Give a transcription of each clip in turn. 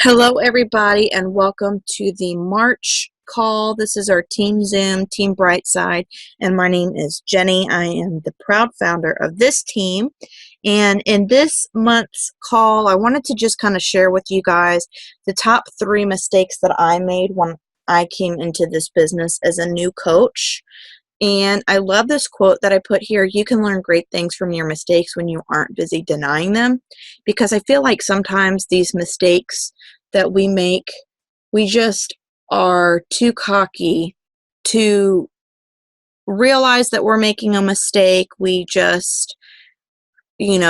Hello, everybody, and welcome to the March call. This is our Team Zoom, Team Brightside, and my name is Jenny. I am the proud founder of this team. And in this month's call, I wanted to just kind of share with you guys the top 3 mistakes that I made when I came into this business as a new coach. And I love this quote that I put here: you can learn great things from your mistakes when you aren't busy denying them. Because I feel like sometimes these mistakes that we make, we just are too cocky to realize that we're making a mistake. We just,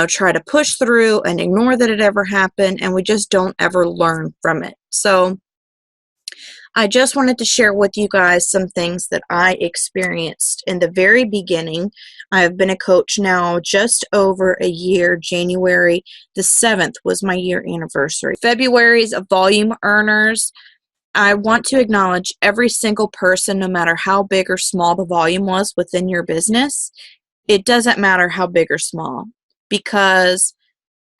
try to push through and ignore that it ever happened, and we just don't ever learn from it. So I just wanted to share with you guys some things that I experienced in the very beginning. I have been a coach now just over a year. January the 7th was my year anniversary. February's a volume earners. I want to acknowledge every single person, no matter how big or small the volume was within your business. It doesn't matter how big or small, because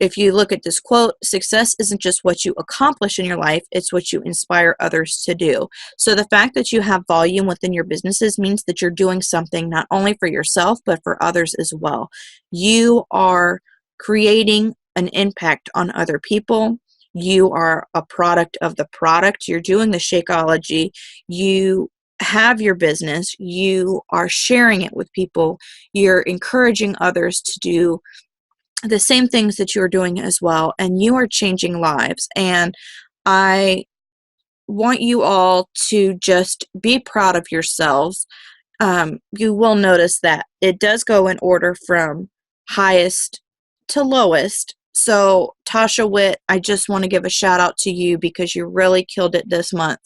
if you look at this quote, success isn't just what you accomplish in your life, it's what you inspire others to do. So the fact that you have volume within your businesses means that you're doing something not only for yourself, but for others as well. You are creating an impact on other people. You are a product of the product. You're doing the Shakeology. You have your business. You are sharing it with people. You're encouraging others to do the same things that you're doing as well, and you are changing lives. And I want you all to just be proud of yourselves. You will notice that it does go in order from highest to lowest. So Tasha Witt, I just want to give a shout out to you because you really killed it this month,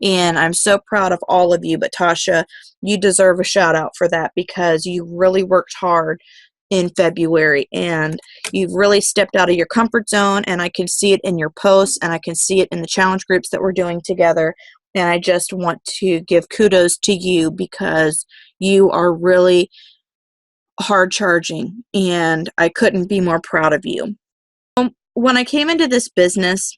and I'm so proud of all of you. But Tasha, you deserve a shout out for that because you really worked hard in February, and you've really stepped out of your comfort zone, and I can see it in your posts, and I can see it in the challenge groups that we're doing together. And I just want to give kudos to you because you are really hard charging, and I couldn't be more proud of you. When I came into this business,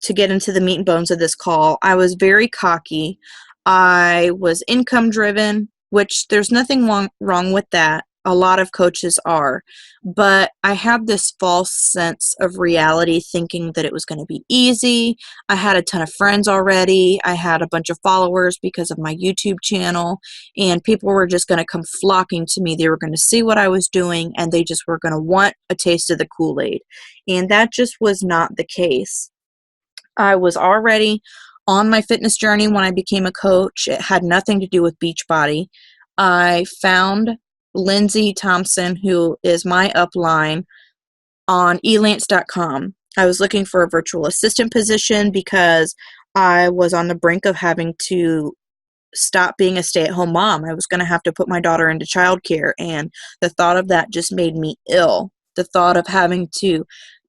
to get into the meat and bones of this call, I was very cocky. I was income driven, which there's nothing wrong with that. A lot of coaches are. But I had this false sense of reality, thinking that it was going to be easy. I had a ton of friends already. I had a bunch of followers because of my YouTube channel, and people were just going to come flocking to me. They were going to see what I was doing, and they just were going to want a taste of the Kool-Aid. And that just was not the case. I was already on my fitness journey when I became a coach. It had nothing to do with Beachbody. I found Lindsay Thompson, who is my upline, on elance.com. I was looking for a virtual assistant position because I was on the brink of having to stop being a stay-at-home mom. I was going to have to put my daughter into childcare, and the thought of that just made me ill. The thought of having to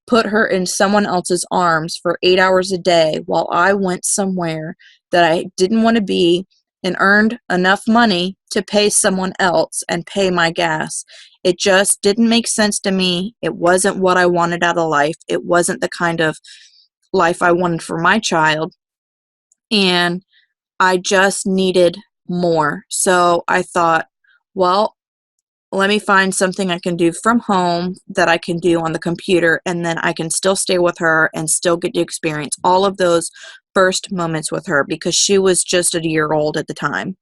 put her in someone else's arms for 8 hours a day while I went somewhere that I didn't want to be and earned enough money to pay someone else and pay my gas. It just didn't make sense to me. It wasn't what I wanted out of life. It wasn't the kind of life I wanted for my child. And I just needed more. So I thought, well, let me find something I can do from home that I can do on the computer, and then I can still stay with her and still get to experience all of those first moments with her, because she was just a year old at the time.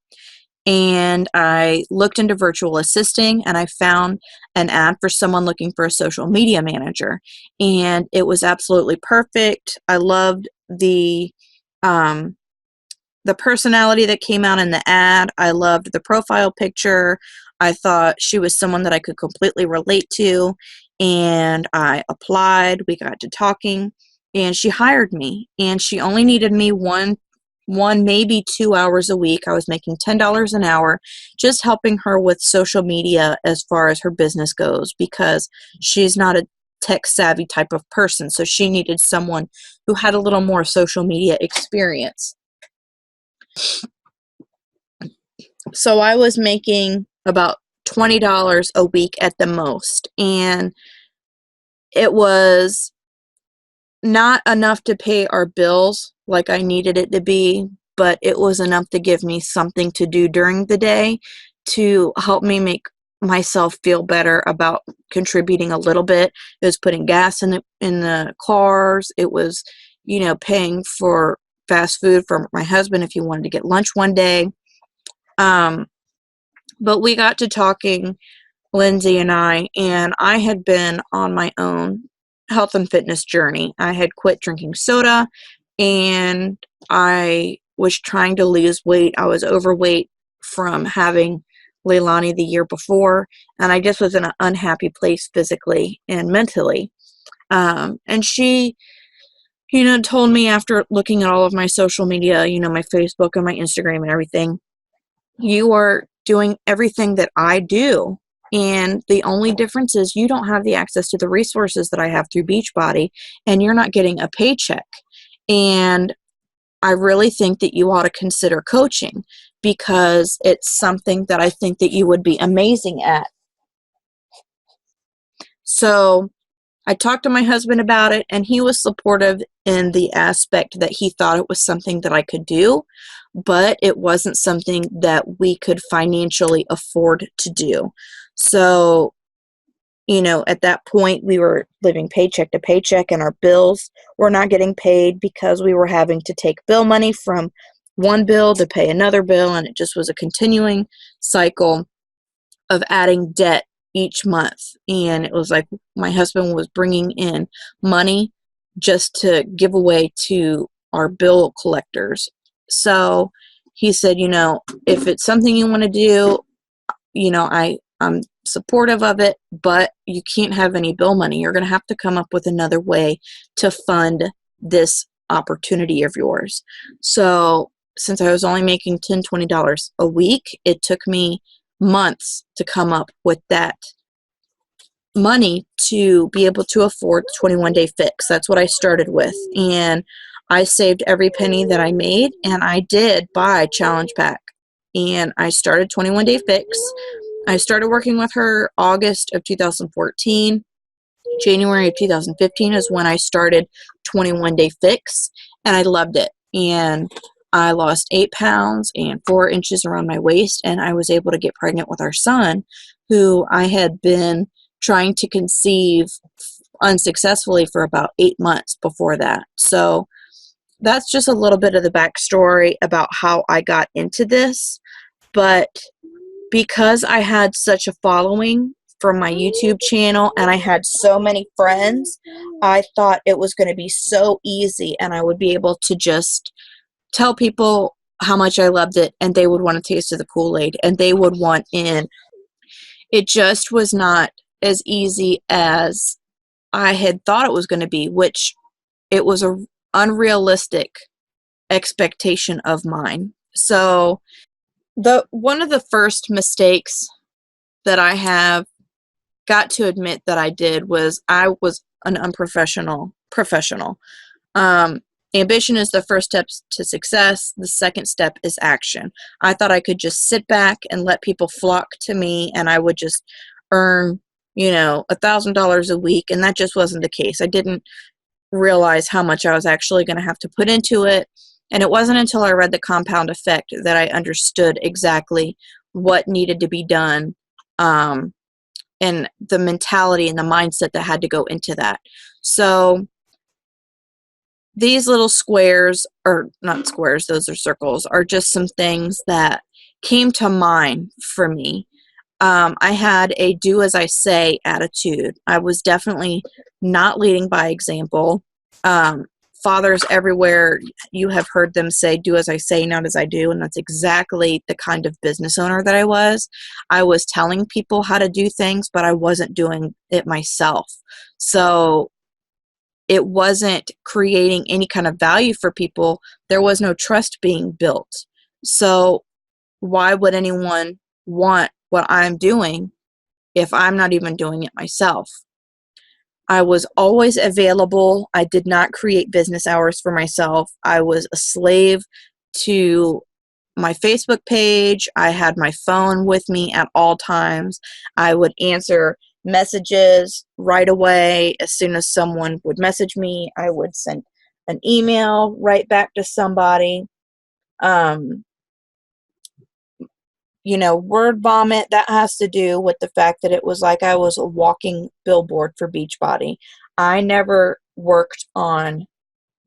And I looked into virtual assisting, and I found an ad for someone looking for a social media manager, and it was absolutely perfect. I loved the personality that came out in the ad. I loved the profile picture. I thought she was someone that I could completely relate to, and I applied. We got to talking, and she hired me, and she only needed me one, maybe 2 hours a week. I was making $10 an hour just helping her with social media as far as her business goes, because she's not a tech savvy type of person. So she needed someone who had a little more social media experience. So I was making about $20 a week at the most, and it was not enough to pay our bills like I needed it to be, but it was enough to give me something to do during the day to help me make myself feel better about contributing a little bit. It was putting gas in the cars. It was, paying for fast food for my husband if he wanted to get lunch one day. But we got to talking, Lindsay and I had been on my own health and fitness journey. I had quit drinking soda, and I was trying to lose weight. I was overweight from having Leilani the year before, and I just was in an unhappy place physically and mentally. And she, told me, after looking at all of my social media, my Facebook and my Instagram and everything, you are doing everything that I do. And the only difference is you don't have the access to the resources that I have through Beachbody, and you're not getting a paycheck. And I really think that you ought to consider coaching, because it's something that I think that you would be amazing at. So I talked to my husband about it, and he was supportive in the aspect that he thought it was something that I could do, but it wasn't something that we could financially afford to do. So, at that point, we were living paycheck to paycheck, and our bills were not getting paid because we were having to take bill money from one bill to pay another bill, and it just was a continuing cycle of adding debt each month. And it was like my husband was bringing in money just to give away to our bill collectors. So he said, if it's something you want to do, I'm supportive of it, but you can't have any bill money. You're going to have to come up with another way to fund this opportunity of yours. So since I was only making $10, $20 a week, it took me months to come up with that money to be able to afford 21-day fix. That's what I started with. And I saved every penny that I made, and I did buy Challenge Pack. And I started 21-day fix. I started working with her August of 2014. January of 2015 is when I started 21-day fix, and I loved it. And I lost 8 pounds and 4 inches around my waist, and I was able to get pregnant with our son, who I had been trying to conceive unsuccessfully for about 8 months before that. So that's just a little bit of the backstory about how I got into this. But because I had such a following from my YouTube channel, and I had so many friends, I thought it was going to be so easy, and I would be able to just tell people how much I loved it, and they would want a taste of the Kool-Aid, and they would want in. It just was not as easy as I had thought it was going to be, which it was a unrealistic expectation of mine. So one of the first mistakes that I have got to admit that I did was I was an unprofessional professional. Ambition is the first step to success. The second step is action. I thought I could just sit back and let people flock to me, and I would just earn, $1,000 a week, and that just wasn't the case. I didn't realize how much I was actually going to have to put into it, and it wasn't until I read The Compound Effect that I understood exactly what needed to be done, and the mentality and the mindset that had to go into that. So these little squares, or not squares, those are circles, are just some things that came to mind for me. I had a do as I say attitude. I was definitely not leading by example. Fathers everywhere, you have heard them say, do as I say, not as I do. And that's exactly the kind of business owner that I was. I was telling people how to do things, but I wasn't doing it myself. So it wasn't creating any kind of value for people. There was no trust being built. So why would anyone want what I'm doing if I'm not even doing it myself? I was always available. I did not create business hours for myself. I was a slave to my Facebook page. I had my phone with me at all times. I would answer messages right away. As soon as someone would message me, I would send an email right back to somebody. Word vomit, that has to do with the fact that it was like I was a walking billboard for Beachbody. I never worked on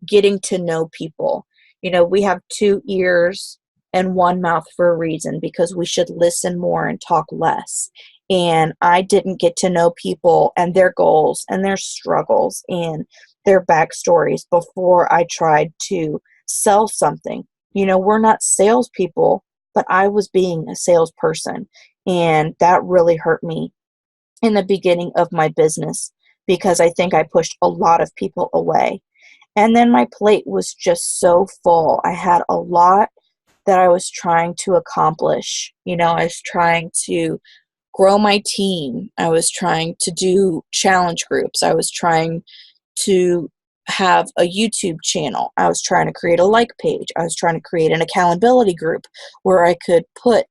getting to know people. We have two ears and one mouth for a reason, because we should listen more and talk less. And I didn't get to know people and their goals and their struggles and their backstories before I tried to sell something. We're not salespeople, but I was being a salesperson. And that really hurt me in the beginning of my business, because I think I pushed a lot of people away. And then my plate was just so full. I had a lot that I was trying to accomplish. I was trying to grow my team. I was trying to do challenge groups. I was trying to have a YouTube channel. I was trying to create a like page. I was trying to create an accountability group where I could put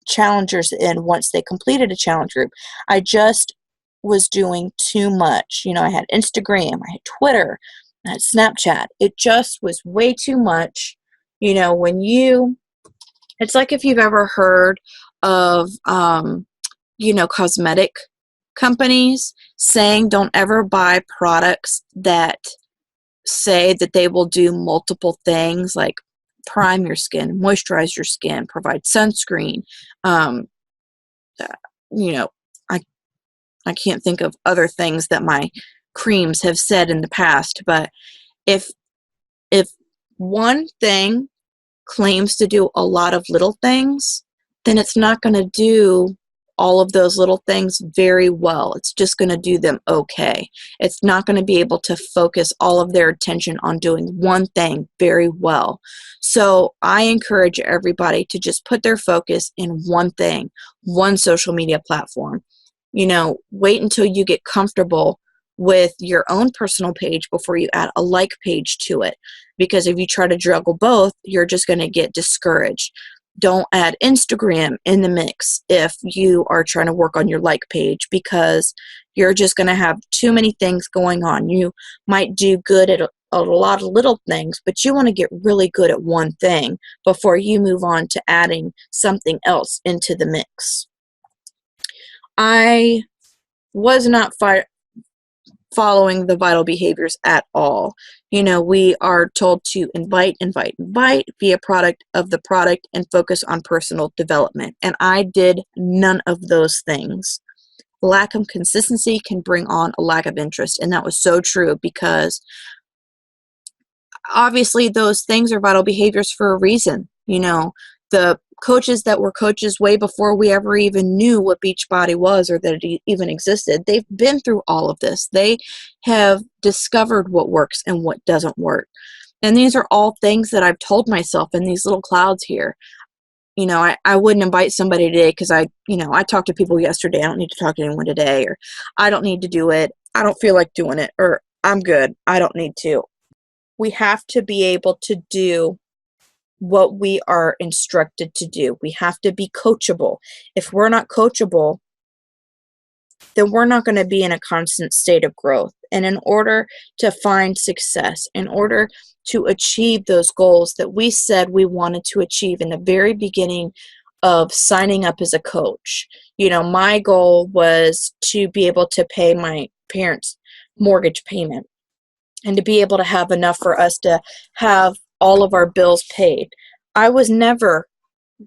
challengers in once they completed a challenge group. I just was doing too much. I had Instagram, I had Twitter, I had Snapchat. It just was way too much. It's like if you've ever heard of, cosmetic companies saying don't ever buy products that say that they will do multiple things, like prime your skin, moisturize your skin, provide sunscreen. Um, uh, you know, I I can't think of other things that my creams have said in the past, but if if one thing claims to do a lot of little things, then it's not going to do all of those little things very well. It's just going to do them okay. It's not going to be able to focus all of their attention on doing one thing very well. So I encourage everybody to just put their focus in one thing, one social media platform. Wait until you get comfortable with your own personal page before you add a like page to it. Because if you try to juggle both, you're just going to get discouraged. Don't add Instagram in the mix if you are trying to work on your like page, because you're just going to have too many things going on. You might do good at a lot of little things, but you want to get really good at one thing before you move on to adding something else into the mix. I was not following the vital behaviors at all. We are told to invite, be a product of the product, and focus on personal development. And I did none of those things. Lack of consistency can bring on a lack of interest. And that was so true, because obviously those things are vital behaviors for a reason. The coaches that were coaches way before we ever even knew what Beachbody was or that it even existed, they've been through all of this. They have discovered what works and what doesn't work. And these are all things that I've told myself in these little clouds here. I wouldn't invite somebody today because I talked to people yesterday. I don't need to talk to anyone today, or I don't need to do it. I don't feel like doing it, or I'm good. I don't need to. We have to be able to do what we are instructed to do. We have to be coachable. If we're not coachable, then we're not going to be in a constant state of growth. And in order to find success, in order to achieve those goals that we said we wanted to achieve in the very beginning of signing up as a coach, my goal was to be able to pay my parents' mortgage payment and to be able to have enough for us to have all of our bills paid. I was never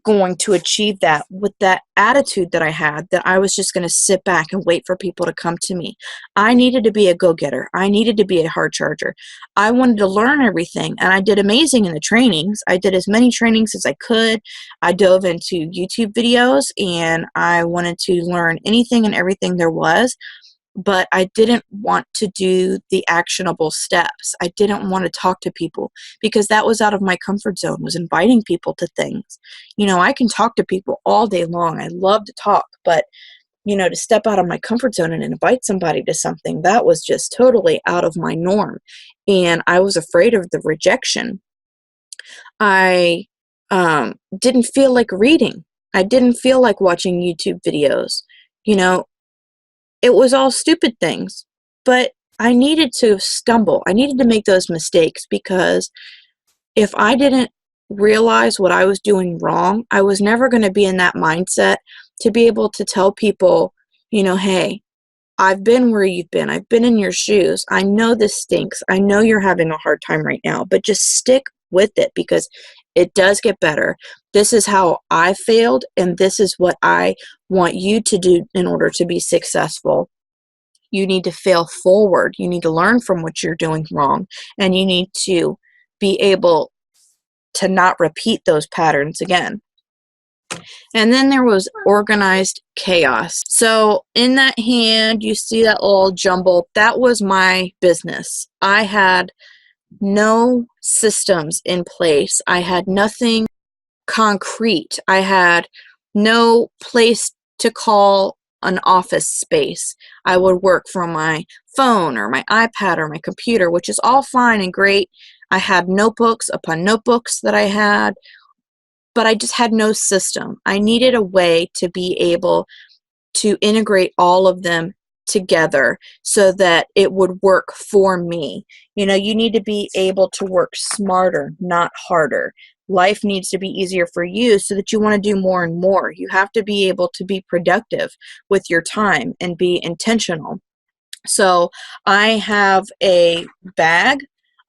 going to achieve that with that attitude that I had, that I was just going to sit back and wait for people to come to me. I needed to be a go-getter. I needed to be a hard charger. I wanted to learn everything, and I did amazing in the trainings. I did as many trainings as I could. I dove into YouTube videos, and I wanted to learn anything and everything there was. But I didn't want to do the actionable steps. I didn't want to talk to people because that was out of my comfort zone, was inviting people to things. I can talk to people all day long. I love to talk, but to step out of my comfort zone and invite somebody to something, that was just totally out of my norm. And I was afraid of the rejection. I didn't feel like reading. I didn't feel like watching YouTube videos. it was all stupid things, but I needed to stumble. I needed to make those mistakes, because if I didn't realize what I was doing wrong, I was never going to be in that mindset to be able to tell people, hey, I've been where you've been. I've been in your shoes. I know this stinks. I know you're having a hard time right now, but just stick with it, because it does get better. This is how I failed, and this is what I want you to do in order to be successful. You need to fail forward. You need to learn from what you're doing wrong, and you need to be able to not repeat those patterns again. And then there was organized chaos. So in that hand, you see that little jumble. That was my business. I had no systems in place. I had nothing concrete. I had no place to call an office space. I would work from my phone or my iPad or my computer, which is all fine and great. I had notebooks upon notebooks that I had, but I just had no system. I needed a way to be able to integrate all of them together so that it would work for me. You need to be able to work smarter, not harder. Life needs to be easier for you so that you want to do more and more. You have to be able to be productive with your time and be intentional. So I have a bag.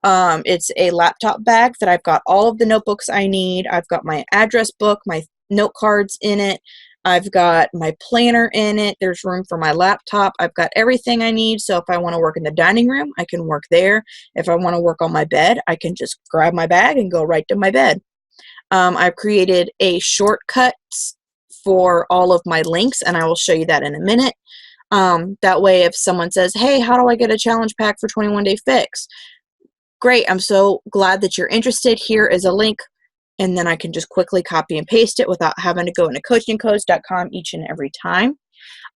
It's a laptop bag that I've got all of the notebooks I need. I've got my address book, my note cards in it. I've got my planner in it. There's room for my laptop. I've got everything I need. So if I want to work in the dining room, I can work there. If I want to work on my bed, I can just grab my bag and go right to my bed. I've created a shortcut for all of my links, and I will show you that in a minute. That way, if someone says, hey, how do I get a challenge pack for 21 Day Fix? Great, I'm so glad that you're interested. Here is a link, and then I can just quickly copy and paste it without having to go into coachingcodes.com each and every time.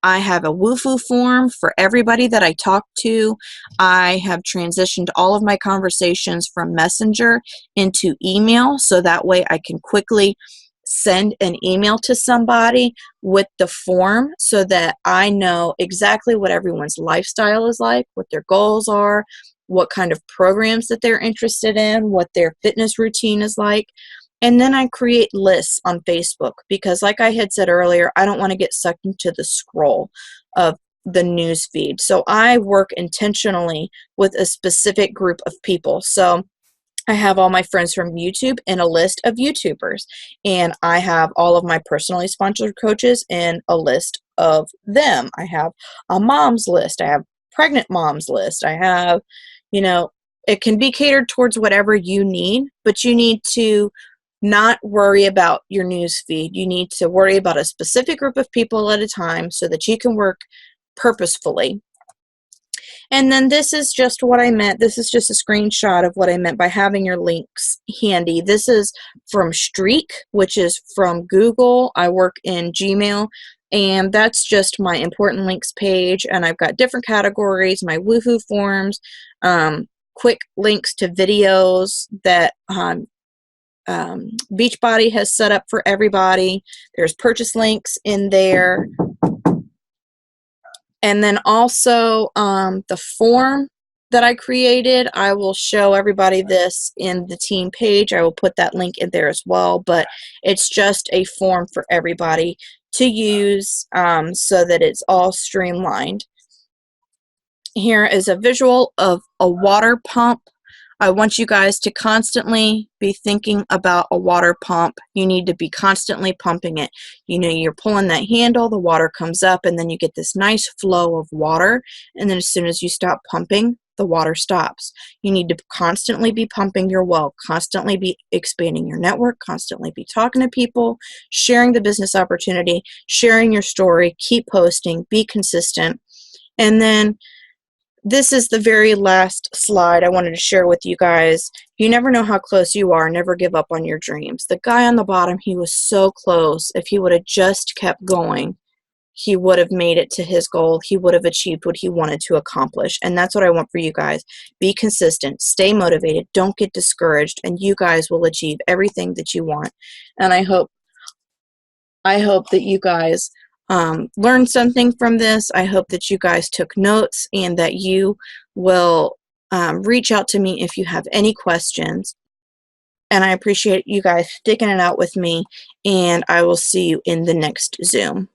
I have a Woofu form for everybody that I talk to. I have transitioned all of my conversations from Messenger into email, so that way I can quickly send an email to somebody with the form so that I know exactly what everyone's lifestyle is like, what their goals are, what kind of programs that they're interested in, what their fitness routine is like. And then I create lists on Facebook because, like I had said earlier, I don't want to get sucked into the scroll of the news feed. So I work intentionally with a specific group of people. So I have all my friends from YouTube in a list of YouTubers, and I have all of my personally sponsored coaches in a list of them. I have a mom's list. I have pregnant mom's list. I have, it can be catered towards whatever you need, but you need to not worry about your news feed. You need to worry about a specific group of people at a time so that you can work purposefully. And then this is just what I meant. This is just a screenshot of what I meant by having your links handy. This is from Streak, which is from Google. I work in Gmail, and that's just my important links page. And I've got different categories, my Woohoo forms, quick links to videos that Beachbody has set up for everybody. There's purchase links in there. And then also the form that I created, I will show everybody this in the team page. I will put that link in there as well, but it's just a form for everybody to use so that it's all streamlined. Here is a visual of a water pump. I want you guys to constantly be thinking about a water pump. You need to be constantly pumping it. You're pulling that handle, the water comes up, and then you get this nice flow of water. And then as soon as you stop pumping, the water stops. You need to constantly be pumping your well, constantly be expanding your network, constantly be talking to people, sharing the business opportunity, sharing your story, keep posting, be consistent. And then this is the very last slide I wanted to share with you guys. You never know how close you are. Never give up on your dreams. The guy on the bottom, he was so close. If he would have just kept going, he would have made it to his goal. He would have achieved what he wanted to accomplish. And that's what I want for you guys. Be consistent. Stay motivated. Don't get discouraged. And you guys will achieve everything that you want. And I hope that you guys learned something from this. I hope that you guys took notes and that you will reach out to me if you have any questions. And I appreciate you guys sticking it out with me, and I will see you in the next Zoom.